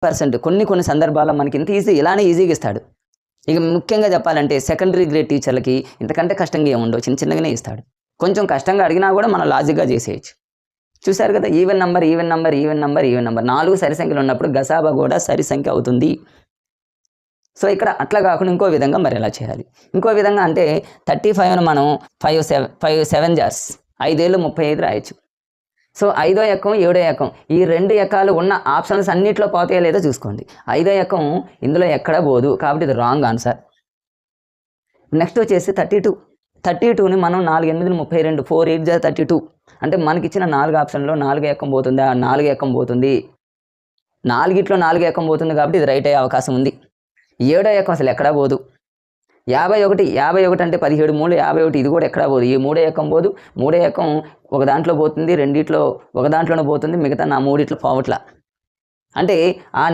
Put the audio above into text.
100% కొన్ని సందర్భాల్లో మనకి ఇంత ఇలానే ఈజీగా ఇస్తాడు. ఇక ముఖ్యంగా చెప్పాలంటే సెకండరీ గ్రేడ్ టీచర్లకి ఇంతకంటే కష్టంగా ఏముండవు, చిన్నగానే ఇస్తాడు. కొంచెం కష్టంగా అడిగినా కూడా మనం లాజిక్‌గా చేసేయొచ్చు. చూసారు కదా! ఈవెన్ నంబర్, 4 సరి సంఖ్యలు ఉన్నప్పుడు గసాబా కూడా సరి సంఖ్య అవుతుంది. సో, ఇక్కడ అట్లా కాకుండా ఇంకో విధంగా మరి ఎలా చేయాలి? ఇంకో విధంగా అంటే 35ను మనం 5 7 జార్స్ 5 ఏళ్ళు 35 రాయొచ్చు. సో, ఐదో ఎక్కం, ఏడో ఎక్కం ఈ 2 ఎక్కాలు ఉన్న ఆప్షన్స్ అన్నిట్లో పోతాయో లేదో చూసుకోండి. ఐదో ఎక్కం ఇందులో ఎక్కడా పోదు. కాబట్టి ఇది రాంగ్ ఆన్సర్. నెక్స్ట్ వచ్చేసి 32ని మనం 4 8 32 4 8 జా 32 అంటే మనకిచ్చిన 4 ఆప్షన్‌లో 4 ఎక్కం పోతుందా? 4 ఎక్కం పోతుంది. 4 ఎక్కం పోతుంది కాబట్టి ఇది రైట్ అయ్యే అవకాశం ఉంది. ఏడో ఎక్కం అసలు ఎక్కడా పోదు. 51 అంటే 17 3 51 ఇది కూడా ఎక్కడా పోదు. ఈ మూడో ఎక్కం పోదు. మూడో ఎక్కం ఒక దాంట్లో పోతుంది, రెండిట్లో ఒక దాంట్లోనే పోతుంది, మిగతా నా మూడిట్లో పోవట్ల. అంటే ఆ